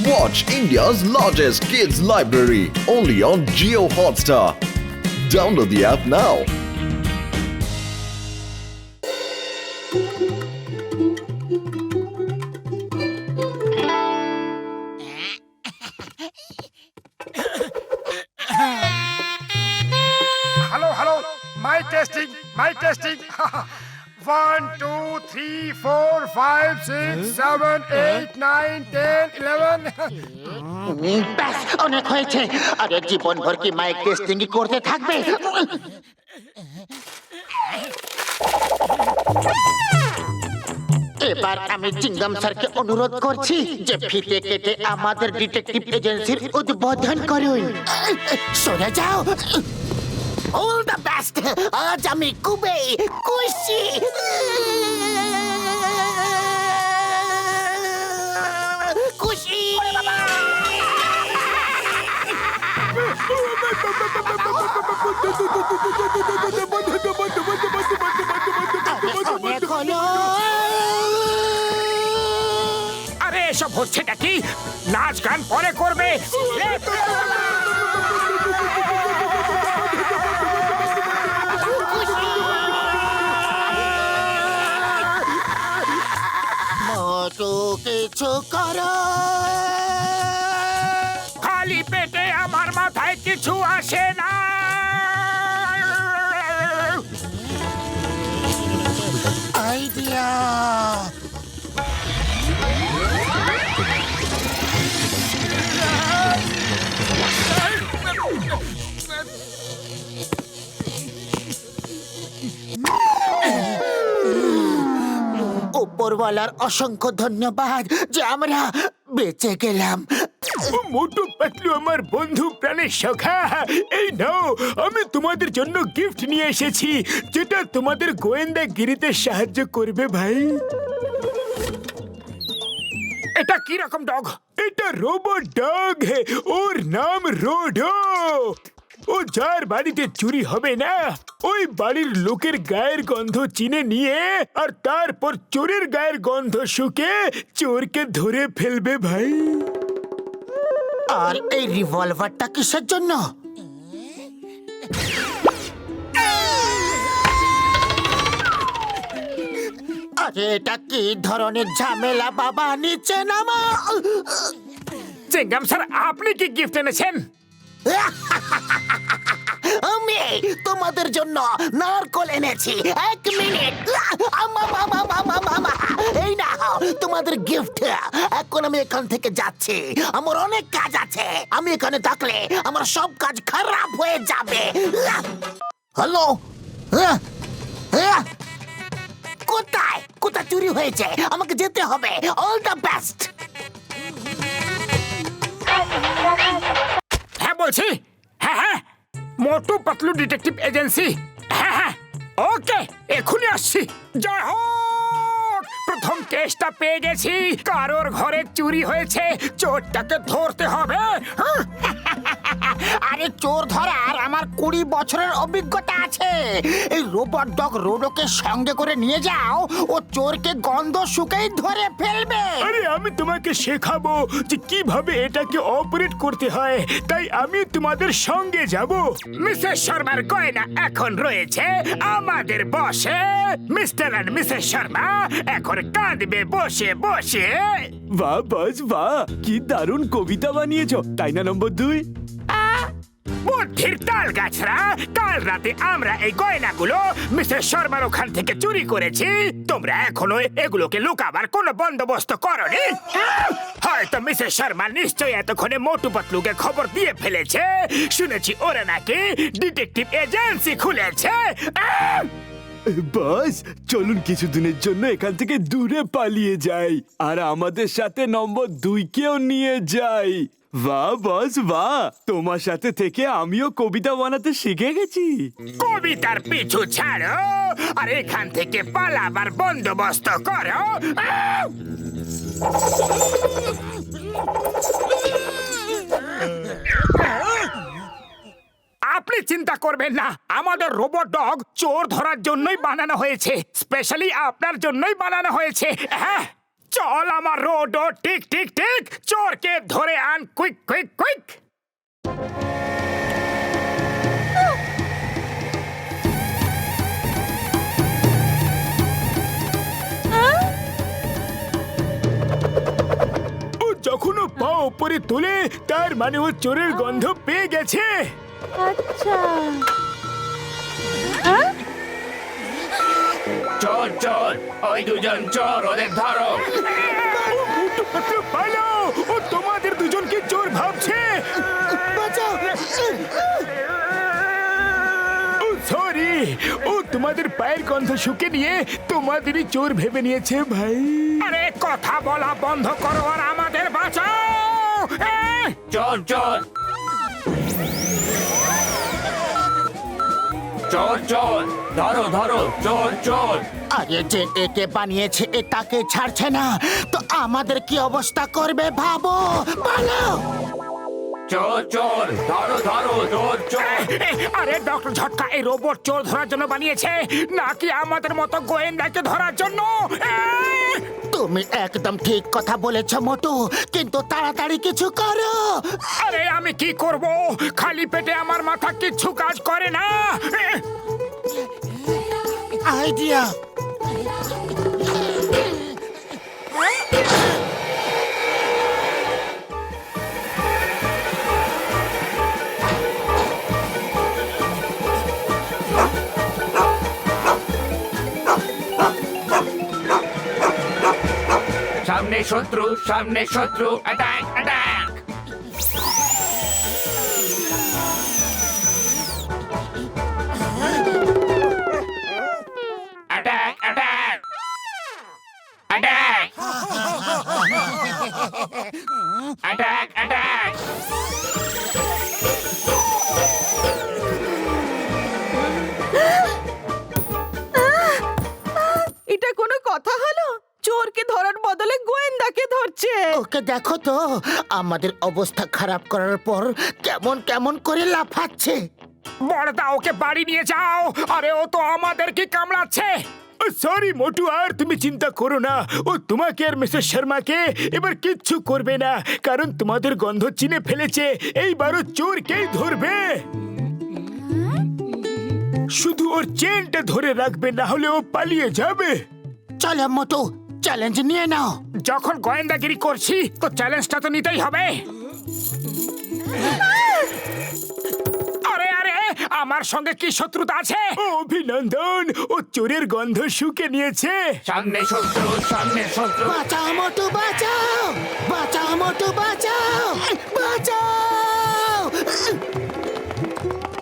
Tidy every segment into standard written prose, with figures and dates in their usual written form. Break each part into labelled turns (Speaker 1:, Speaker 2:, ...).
Speaker 1: Watch India's largest kids library only on Jio Hotstar. Download the app now.
Speaker 2: Hello. My testing. 1, 2, 3, 4, 5, 6, 7, 8, 9, 10, 11.
Speaker 3: ব্যাস অনেক হয়েছে। আরে জীবন ভর কি মাইক টেস্টিং করতে থাকবে? এবার আমি চিঙ্গাম স্যারকে অনুরোধ করছি যে ফিতে কেটে আমাদের ডিটেকটিভ এজেন্সির উদ্বোধন করুন। সরে যাও। All the best. আজ আমি খুবই খুশি। খুশি
Speaker 2: আরে এসব হচ্ছেটা কি? নাচ গান পরে করবে।
Speaker 3: মোটু কিছু করো।
Speaker 2: খালি পেটে আমার মাথায় কিছু আসে না।
Speaker 3: আইডিয়া। উপরওয়ালার অসংখ্য ধন্যবাদ যে আমরা বেঁচে গেলাম।
Speaker 2: মোটু পাতলু আমার বন্ধু প্রাণের সখা, এই নাও আমি তোমাদের জন্য গিফট নিয়ে এসেছি যেটা তোমাদের গোয়েন্দাগিরিতে সাহায্য করবে ভাই। এটা কি রকম ডগ? এটা রোবট ডগ, ওর নাম রোডো। ও যার বাড়িতে চুরি হবে না ওই বাড়ির লোকের গায়ের গন্ধ চিনে নিয়ে আর তারপর চোরের গায়ের গন্ধ শুকে চোরকে ধরে ফেলবে ভাই।
Speaker 3: আর এই রিভলভারটা কিসের জন্য? আরে এটা কি ধরনের ঝামেলা বাবা? নিচে নামা।
Speaker 2: চিঙ্গাম স্যার, আপনি কি গিফট এনেছেন?
Speaker 3: আমি তোমাদের জন্য নারকল এনেছি। 1 মিনিট। এই নাও তোমাদের গিফট। এখন আমি এখান থেকে যাচ্ছি, আমার অনেক কাজ আছে। আমি এখানে থাকলে আমার সব কাজ খারাপ হয়ে যাবে। হ্যালো, কোথায় চুরি হয়েছে? আমাকে যেতে হবে। All the best.
Speaker 2: হ্যাঁ বলছি, হ্যাঁ মোটু পাতলু ডিটেকটিভ এজেন্সি। হ্যাঁ ওকে, এখনই আসছি। জয় হোক, প্রথম কেসটা পেয়ে গেছি। কারোর ঘরে চুরি হয়েছে, চোরটাকে ধরতে হবে।
Speaker 3: আরে চোর ধরার আমার 20 বছরের অভিজ্ঞতা আছে। এই রোবট ডগ রোডোকে সঙ্গে করে নিয়ে যাও, ও চোরকে গন্ধ শুকেই ধরে ফেলবে।
Speaker 2: আরে আমি তোমাকে শেখাবো যে কিভাবে এটাকে অপারেট করতে হয়, তাই আমি তোমাদের সঙ্গে যাব। মিসেস শর্মার গয়না এখন রয়েছে আমাদের বসে। মিস্টার এন্ড মিসেস শর্মা এখন কাঁদবে বসে বসে।
Speaker 4: বাহ বস বাহ, কি দারুণ কবিতা বানিয়েছো, তাই না নম্বর 2?
Speaker 2: বুদ্ধির তাল গাছরা, কাল রাতে আমরা এই গয়নাগুলো মিসেস শর্মার ওখান থেকে চুরি করেছি। তোমরা এখনো এগুলোকে লুকাবার কোনো বন্দোবস্ত করনি। হয়তো মিসেস শর্মা নিশ্চয়ই এতক্ষণে মোটু পাতলুকে খবর দিয়ে ফেলেছে। শুনেছি ওরা নাকি ডিটেকটিভ এজেন্সি খুলেছে।
Speaker 4: বস চলুন কিছুদিনের জন্য এখান থেকে দূরে পালিয়ে যাই আর আমাদের সাথে নম্বর 2-কেও নিয়ে যাই। বাহ বস বাহ, তোমার সাথে থেকে আমিও কবিতা বানাতে শিখে গেছি।
Speaker 2: কবিতার পিছু ছাড়ো আর এখান থেকে পালাবার বন্দোবস্ত করো। আপনি চিন্তা করবেন না, আমাদের রোবট ডগ চোর ধরার জন্যই বানানো হয়েছে, স্পেশালি আপনার জন্যই বানানো হয়েছে। হ্যাঁ চল আমার রোড টিক টিক টিক, চোরকে ধরে আন কুইক কুইক কুইক। ও যখন ও পা উপরে তুলে, তার মানে ও চোরের গন্ধ পেয়ে গেছে।
Speaker 5: আচ্ছা
Speaker 2: চোর চোর, ওই দুজন চোর, ওদের ধরো। পালাও, ও তোমাদের দুজনকে চোর ভাবছে।
Speaker 3: বাঁচাও!
Speaker 2: ও সরি, ও তোমাদের পায়ের গন্ধ শুকে নিয়ে তোমাদেরই চোর ভেবে নিয়েছে ভাই। আরে কথা বলা বন্ধ করো আর আমাদের বাঁচাও। চোর চোর চোর চোর, ধরো ধরো, চোর চোর।
Speaker 3: আরে যে একে বানিয়েছে এ তাকে ছাড়ছে না, তো আমাদের কি অবস্থা করবে ভাবো। পালাও!
Speaker 2: চোর চোর, ধরো ধরো, চোর চোর। আরে ডক্টর ঝটকা এই রোবট চোর ধরার জন্য বানিয়েছে, নাকি আমাদের মতো গোয়েন্দাকে ধরার জন্য?
Speaker 3: তুমি একদম ঠিক কথা বলেছ মোটু, কিন্তু তাড়াতাড়ি কিছু করো।
Speaker 2: আরে আমি কি করব, খালি পেটে আমার মাথা কিচ্ছু কাজ করে না।
Speaker 3: আইডিয়া!
Speaker 2: সামনে শত্রু, সামনে শত্রু, attack attack. Attack attack attack attack attack.
Speaker 5: এটা কোনো কথা হলো? চোরকে ধরার বদলে গোয়েন্দাকে ধরছে।
Speaker 3: ওকে দেখো তো, আমাদের অবস্থা খারাপ করার পর কেমন কেমন করে লাফাচ্ছে।
Speaker 2: বড়দা ওকে বাড়ি নিয়ে যাও, আরে ও তো আমাদেরকে কামড়াচ্ছে। সরি মোটু, আর তুমি চিন্তা করো না, ও তোমাকে আর মিসেস শর্মাকে এবার কিচ্ছু করবে না, কারণ তোমাদের গন্ধ চিনে ফেলেছে। এইবারও চোরকেই ধরবে। শুধু ওর চেনটা ধরে রাখবে, না হলে ও পালিয়ে যাবে।
Speaker 3: চলো মোটু, চ্যালেঞ্জ নিয়ে নাও।
Speaker 2: যখন গোয়েন্দাগিরি করছি তো চ্যালেঞ্জটা তো নিতেই হবে। আরে আরে, আমার সঙ্গে কি শত্রুতা আছে? অভিনন্দন, ও চোরের গন্ধ শুকে নিয়েছে। সামনে শত্রু, সামনে শত্রু।
Speaker 3: বাঁচাও মোটু, বাঁচাও! বাঁচাও মোটু, বাঁচাও! বাঁচাও!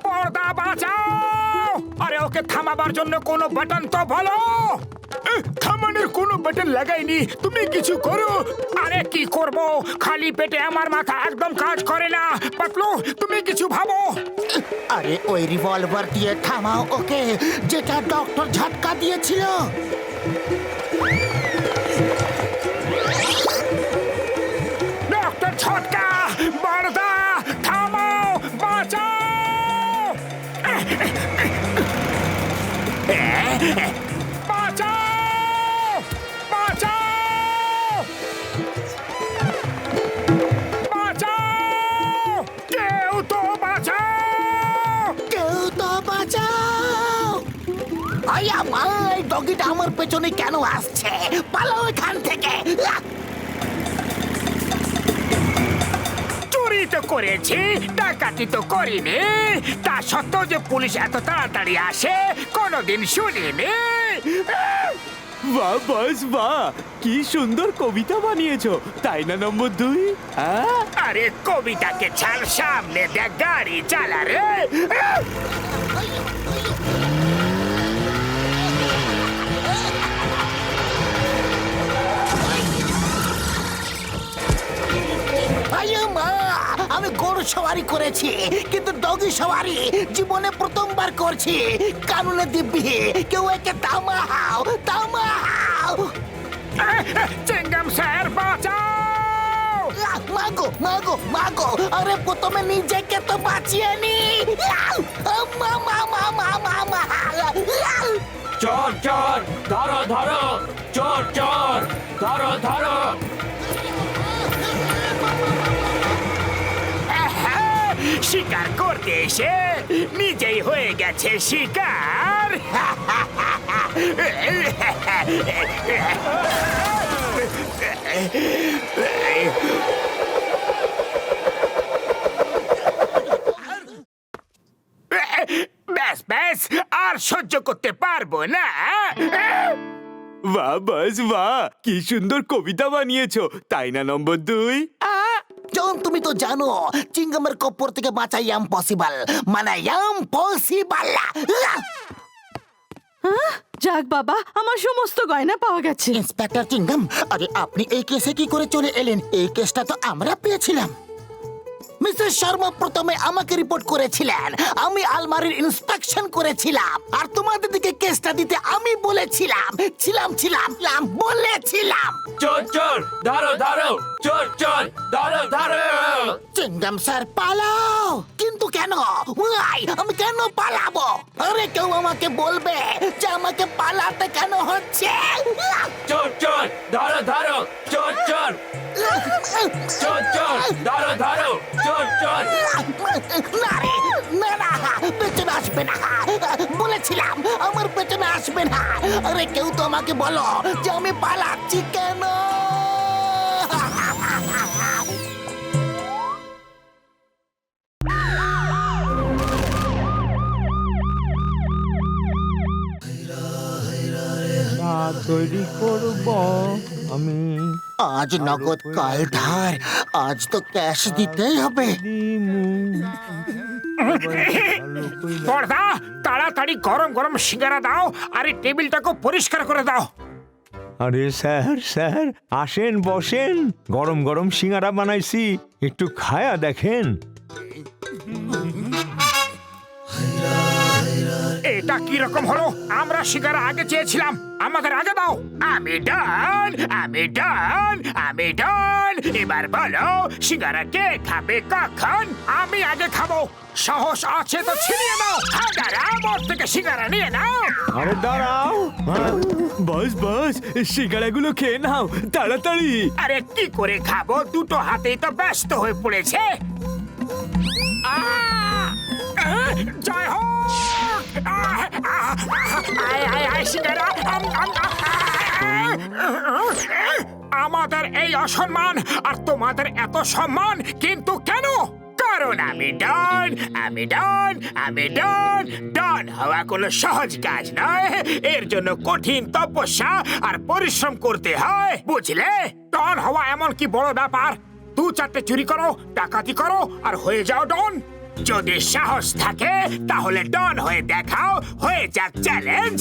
Speaker 2: পর্দা বাঁচাও! আরে ওকে থামাবার জন্য কোনো বাটন তো বলো। থামানোর কোনো বাটন লাগাইনি, তুমি কিছু করো। আরে কি করব, খালি পেটে আমার মাথা একদম কাজ করে না। পাতলু, তুমি কিছু ভাবো।
Speaker 3: আরে ওই রিভলভার দিয়ে থামাও ওকে, যেটা ডক্টর ঝটকা দিয়েছিল।
Speaker 2: ডক্টর ঝটকা, বড়দা, থামাও, বাঁচাও! বাঁচাও! বাঁচাও! বাঁচাও! কেউ তো বাঁচাও!
Speaker 3: কেউ তো বাঁচাও! আই আমার ডগিটা আমার পেছনে কেন আসছে? পালাও এখান থেকে!
Speaker 2: চুরি তো করেছি, ডাকাতি তো করিনি, তা সত্ত্বেও যে পুলিশ এত তাড়াতাড়ি আসে কোনোদিন শুনিনি।
Speaker 4: বাহ বস বাহ, কি সুন্দর কবিতা বানিয়েছো, তাই না নম্বর 2? হ্যাঁ,
Speaker 2: আরে কবিতাকে ছাড়, সামনে দেখ গাড়ি চালা রে।
Speaker 3: আমি গরু সওয়ারি করেছি, কিন্তু ডগি সওয়ারি জীবনে প্রথমবার করছি। কানুনে দিব্যি, কেউ একে থামাও, থামাও!
Speaker 2: চিংগাম স্যার, বাঁচাও!
Speaker 3: মাগো মাগো মাগো, আরে প্রথমে নিজেকে তো বাঁচিয়ে নি। মা মা মা মা মা মা।
Speaker 6: চোর চোর ধরো ধরো চোর চোর ধরো ধরো
Speaker 2: আহা, শিকার করতে এসে নিজেই হয়ে গেছে শিকার ব্যাস ব্যাস আর সহ্য করতে পারবো না
Speaker 4: বাহ বস বাহ, কি সুন্দর কবিতা বানিয়েছো, তাই না নম্বর 2?
Speaker 3: জন তুমি তো জানো চিংগামের কপ্পর থেকে বাঁচা ইম্পসিবল মানে ইম্পসিবল
Speaker 5: যাক বাবা, আমার সমস্ত গয়না পাওয়া গেছে।
Speaker 3: ইন্সপেক্টর চিংগাম, আরে আপনি এই কেসে কি করে চলে এলেন? এই কেসটা তো আমরা পেয়েছিলাম। মিস্টার শর্মা প্রথমে আমাকে রিপোর্ট করেছিলেন, আমি আলমারির ইন্সপেকশন করেছিলাম, আর তোমাদের দিকে কেসটা দিতে আমি বলেছিলাম বলেছিলাম।
Speaker 6: চোর চোর ধরো ধরো চোর চোর ধরো ধরো
Speaker 3: চিংগাম স্যার পালাও, কিন্তু কেন? আমি কেন পালাবো? আরে কেউ আমাকে বলবে যে আমাকে পালাতে কেন হচ্ছে?
Speaker 6: চোর চোর ধরো ধরো চোর চোর চোর চোর ধরো ধরো চোর চোর
Speaker 3: না রে, না না, পেছনে আসবে না, বলেছিলাম আমার পেছনে আসবে না। আরে কেউ তো আমাকে বলো যে আমি পালাচ্ছি কেন?
Speaker 7: তৈরি করব আমি
Speaker 3: আজ নগদ কাল ধার, আজ তো ক্যাশ দিতেই হবে।
Speaker 2: বড়দা, তাড়াতাড়ি গরম গরম সিঙ্গারা দাও আর এই টেবিলটাকে পরিষ্কার করে দাও।
Speaker 7: আরে স্যার স্যার আসেন বসেন, গরম গরম সিঙ্গারা বানাইছি, একটু খায়া দেখেন।
Speaker 2: এটা কি রকম হলো? আমরা সিঙ্গারা আগে চেয়েছিলাম, আমাদের আগে দাও। আমি ডান, আমি ডান, আমি ডান। এবার বলো সিঙ্গারা কে খাবে কখন? আমি আগে খাবো। সাহস আছে তো ছিনিয়ে নাও। হ্যাঁ দাঁড়াও, মোর থেকে সিঙ্গারা নিয়ে নাও।
Speaker 7: আরে দাঁড়াও,
Speaker 4: বস বস, সিঙ্গাড়াগুলো খেয়ে নাও তাড়াতাড়ি।
Speaker 2: আরে কি করে খাবো? দুটো হাতেই তো ব্যস্ত হয়ে পড়েছে। জয় হোক! আমাদের এই অসম্মান আর তোমাদের এত সম্মান কিন্তু কেন? কারণ আমি ডন, আমি ডন, আমি ডন। ডন হওয়া কোনো সহজ কাজ নয়, এর জন্য কঠিন তপস্যা আর পরিশ্রম করতে হয়, বুঝলে? ডন হওয়া এমন কি বড় ব্যাপার? 2-4টে চুরি করো, ডাকাতি করো আর হয়ে যাও ডন। যদি সাহস থাকে তাহলে ডন হয়ে দেখাও, হয়ে যাক চ্যালেঞ্জ।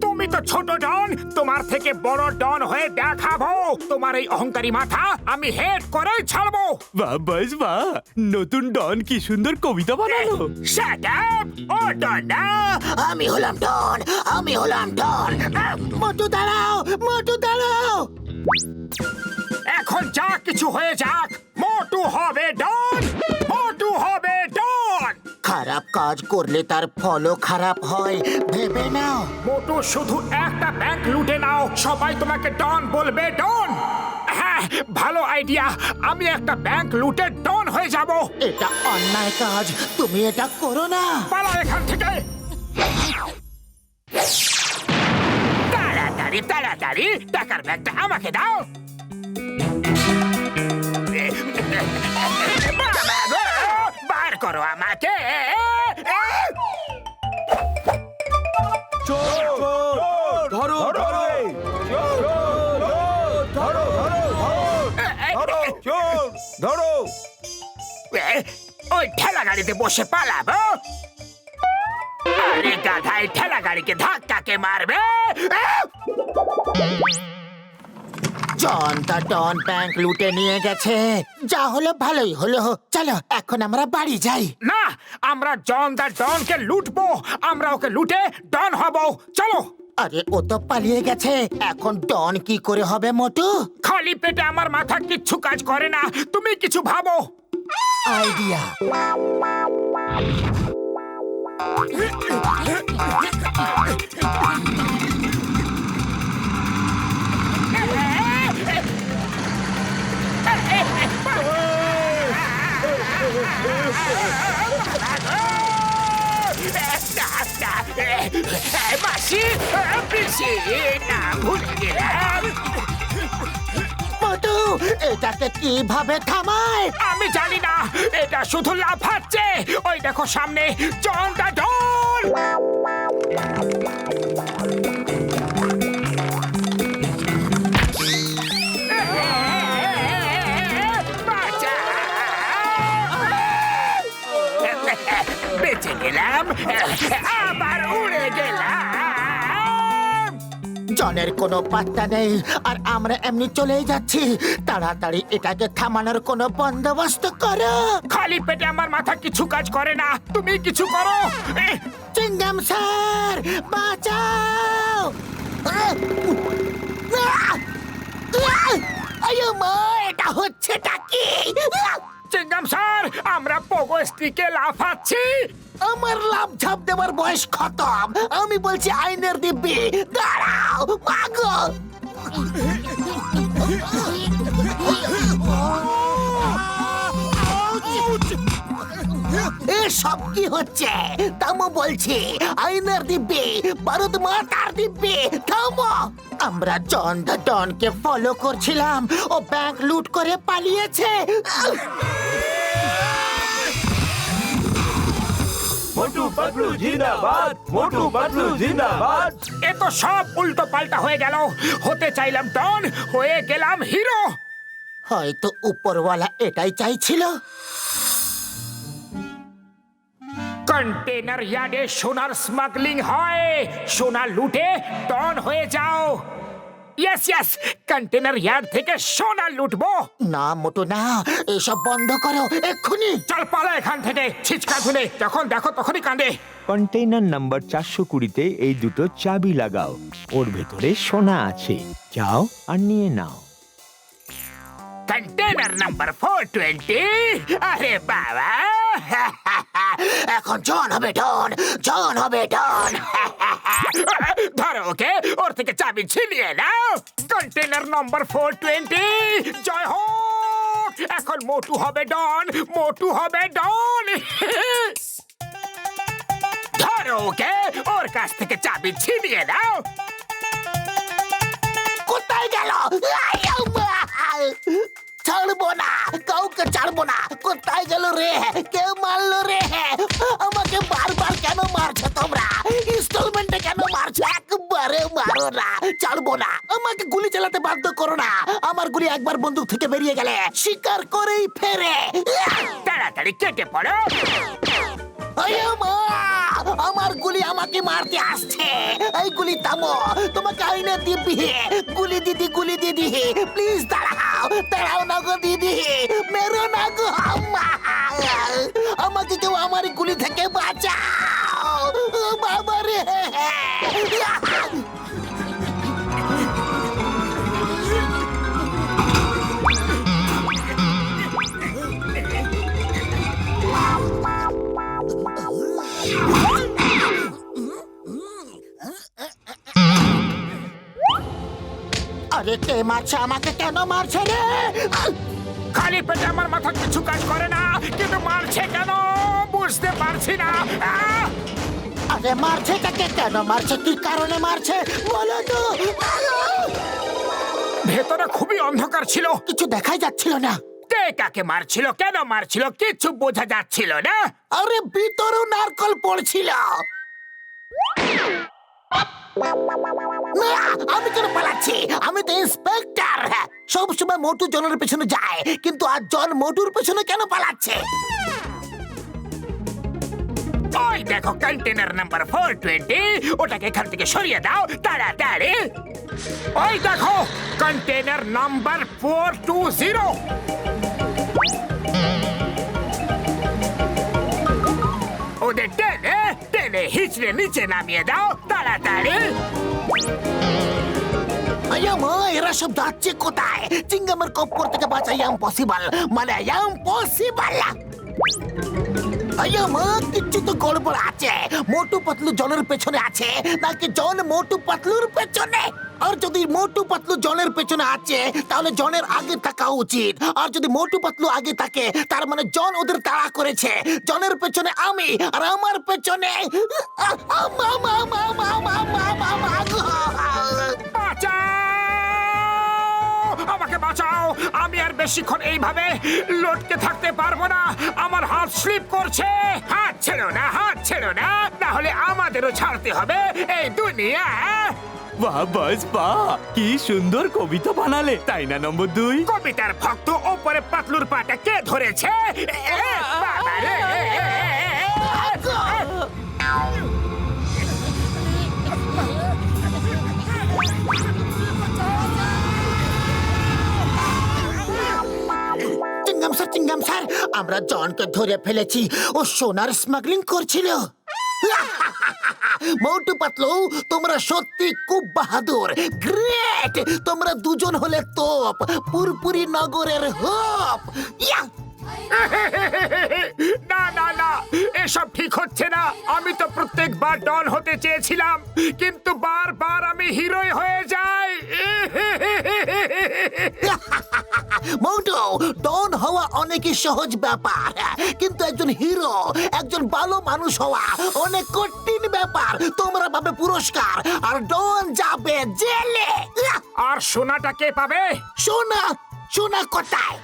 Speaker 2: তুমি তো ছোট ডন, তোমার থেকে বড় ডন হয়ে দেখাবো। তোমার এই অহংকারী মাথা আমি হেড করেই ছাড়বো।
Speaker 4: বাহ বস বাহ, নতুন ডন কি সুন্দর কবিতা বানালো।
Speaker 2: Shut up! ও ডন না,
Speaker 3: আমি হলাম ডন, আমি হলাম ডন। মোটু দাঁড়াও, মোটু দাঁড়াও।
Speaker 2: এখন যা কিছু হয়ে যাক, মোটু হবে ডন, মোটু হবে ডন।
Speaker 3: খারাপ কাজ করলে তার ফলও খারাপ হয়, ভেবে নাও।
Speaker 2: মোটু শুধু একটা ব্যাংক লুটে নাও, সবাই তোমাকে ডন বলবে ডন। হ্যাঁ, ভালো আইডিয়া, আমি একটা ব্যাংক লুটে ডন হয়ে যাব।
Speaker 3: এটা অন্যায় কাজ, তুমি এটা করো না।
Speaker 2: পালাও এখান থেকে। তাড়াতাড়ি তাড়াতাড়ি টাকার ব্যাগটা আমাকে দাও। বার করো আমাকে।
Speaker 7: ধরো ধরো ধরো।
Speaker 2: ওই ঠেলা গাড়িতে বসে পালাবো। আরে গাধাই, ঠেলা গাড়িকে ধাক্কাকে মারবে।
Speaker 3: জন তা ডন ব্যাংক লুটে নিয়ে গেছে, যা হলো ভালোই হলো। চলো এখন আমরা বাড়ি যাই।
Speaker 2: না, আমরা জন দা ডনকে লুটবো, আমরা ওকে লুটে ডন হব। চলো।
Speaker 3: আরে ও তো পালিয়ে গেছে, এখন ডন কি করে হবে মোটু?
Speaker 2: খালি পেটে আমার মাথা কিচ্ছু কাজ করে না, তুমি কিছু ভাবো।
Speaker 3: আইডিয়া।
Speaker 2: মাসি, পিসি, না ভুলে গেলাম।
Speaker 3: মোটু এটাকে কিভাবে থামায়?
Speaker 2: আমি জানি না, এটা শুধু লাফাচ্ছে। ওই দেখো সামনে জন দা ডন। বেঁচে গেলাম, আবার উড়ে গেলাম।
Speaker 3: জনের কোনো পাত্তা নেই আর আমরা এমনি চলেই যাচ্ছি। তাড়াতাড়ি এটাকে থামানোর কোনো বন্দোবস্ত করো।
Speaker 2: খালি পেটে আমার মাথা কিছু কাজ করে না, তুমি কিছু করো।
Speaker 3: চিংগাম স্যার বাঁচাও! আয়ো মা, এটা হচ্ছেটা কি?
Speaker 2: চিংগাম স্যার, আমরা পোগো স্টিকে লাফাচ্ছি।
Speaker 3: আমার লাভ ঝাপ দেওয়ার বয়স খতম। আমি বলছি আইনের দিব্যি, দাঁড়াও মাগো। এসব কি হচ্ছে? থামো বলছি, আইনের দিব্যি, বারুদ মাতার দিব্যি, থামো। আমরা জন দ্য ডনকে ফলো করছিলাম, ও ব্যাংক লুট করে পালিয়েছে।
Speaker 6: মোটু পাতলু জিন্দাবাদ, মোটু পাতলু জিন্দাবাদ।
Speaker 2: এ তো সব উল্টো পাল্টা হয়ে গেল। হতে চাইলাম ডন, হয়ে গেলাম হিরো।
Speaker 3: হয়তো উপরওয়ালা এটাই চাইছিল।
Speaker 2: কন্টেনার ইয়ার্ডে সোনার স্মাগলিং হয়, সোনা লুটে ডন হয়ে যাও। ইয়েস ইয়েস, কন্টেনার ইয়ার্ড থেকে সোনা লুটবো।
Speaker 3: না মোটু না, এসব বন্ধ করো এক্ষুনি।
Speaker 2: চল পালা এখান থেকে, ছিচকা ধুলে যখন দেখো তখনই কাঁদে।
Speaker 7: কন্টেইনার নাম্বার 420-তে এই দুটো চাবি লাগাও, ওর ভেতরে সোনা আছে, যাও আর নিয়ে নাও।
Speaker 2: Container number 420। আরে বাবা,
Speaker 3: এখন জন হবে ডন, জন হবে ডন।
Speaker 2: ধরো ওকে, ওর থেকে চাবি ছিনিয়ে নাও। কন্টেনার নাম্বার 420, জয় হোক। এখন মোটু হবে ডন, মোটু হবে ডন। ধরো ওকে, ওর কাছ থেকে চাবি ছিনিয়ে নাও।
Speaker 3: কোথায় গেল? ছাড়বো না, কাউকে ছাড়বো না। কোথায় গেল রে? কে মারলো রে? আমাকে বারবার কেন মারছো তোমরা? ইনস্টলমেন্টে কেন মারছো? একবারে মারো না, ছাড়বো না। আমাকে গুলি চালাতে বাধ্য করো না। আমার গুলি একবার বন্দুক থেকে বেরিয়ে গেলে শিকার করেই ফেরে।
Speaker 2: তাড়াতাড়ি কেটে পড়ো।
Speaker 3: আয়া মা, আমার গুলি আমাকে মারতে আসছে। এই গুলি থামো, তোমাকে আইনে দিবি। গুলি দিদি, গুলি দিদি, প্লিজ দাঁড়াও, দাঁড়াও না গো দিদি, মেরো না গো আম্মা। আমাকে কেউ আমার গুলি থেকে বাঁচাও বাবা রে। আরে কে মারছে আমাকে? কেন মারছে রে?
Speaker 2: খালি পেটে আমার মাথা কিছু কাজ করে না, কিন্তু মারছে কেন বুঝতে পারছি না।
Speaker 3: আরে মারছে তাকে, কেন মারছে, কি কারণে মারছে বলো তো।
Speaker 2: ভেতরে খুবই অন্ধকার ছিল,
Speaker 3: কিছু দেখাই যাচ্ছিল না।
Speaker 2: কে কাকে মারছিল, কেন মারছিল, কিছু বোঝা যাচ্ছিল না।
Speaker 3: আরে ভিতরেও নারকল পড়ছিল। না, আমি কেন পালাচ্ছি? আমি তো ইন্সপেক্টর। সবসময় মোটু জনের পেছনে যায়, কিন্তু আজ জন মোটুর পেছনে কেন পালাচ্ছে?
Speaker 2: ওই দেখো কন্টেনার নাম্বার 420, ওটাকে এখান থেকে সরিয়ে দাও তাড়াতাড়ি। ওই দেখো কন্টেনার নাম্বার 420। ওদের টেনে টেনে হিচড়ে নিচে নামিয়ে দাও তাড়াতাড়ি।
Speaker 3: আয়া মা, এরা সব যাচ্ছে কোথায়? চিংগামের কপ্পর থেকে বাঁচা ইম্পসিবল, মানে ইম্পসিবল। আয়া মা কিচ্ছু তো গড়বড় আছে মোটু পাতলু জনের পেছনে আছে নাকি জন মোটু পাতলুর পেছনে আর যদি মোটু পাতলু জনের পেছনে আছে তাহলে জনের আগে থাকা উচিত আর যদি মোটু পাতলু আগে থাকে তার মানে জন ওদের তাড়া করেছে জনের পেছনে আমি আর আমার পেছনে
Speaker 2: আমাকে বাঁচাও আমি আর বেশিক্ষণ এইভাবে লটকে থাকতে পারবো না আমার হাত স্লিপ করছে হাত ছেড়ো না তাহলে আমাদেরও ছাড়তে হবে এই দুনিয়া
Speaker 4: বাহ বস বাহ কি সুন্দর কবিতা বানালে তাই না নম্বর 2
Speaker 2: কবিতার ভক্ত ওপরে পাতলুর পাটা কে ধরেছে বাবা রে!
Speaker 3: চিঙ্গাম স্যার আমরা জনকে ধরে ফেলেছি ও সোনার স্মাগলিং করছিল মোটু পাতলু তোমরা সত্যি খুব বাহাদুর গ্রেট তোমরা দুজন হলে তোপ পুরপুরি নগরের হোপ
Speaker 2: না এসব ঠিক হচ্ছে না আমি তো প্রত্যেকবার ডন হতে চেয়েছিলাম কিন্তু বারবার আমি হিরোই হয়ে যাই
Speaker 3: মোটু ডন হওয়া অনেকই সহজ ব্যাপার কিন্তু একজন হিরো একজন ভালো মানুষ হওয়া অনেক কঠিন ব্যাপার তোমরা পাবে পুরস্কার আর ডন যাবে জেলে
Speaker 2: আর সোনাটা কে পাবে
Speaker 3: সোনা কোথায়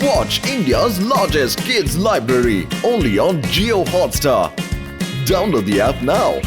Speaker 1: Watch India's largest kids library only on Geo Hotstar. Download the app now.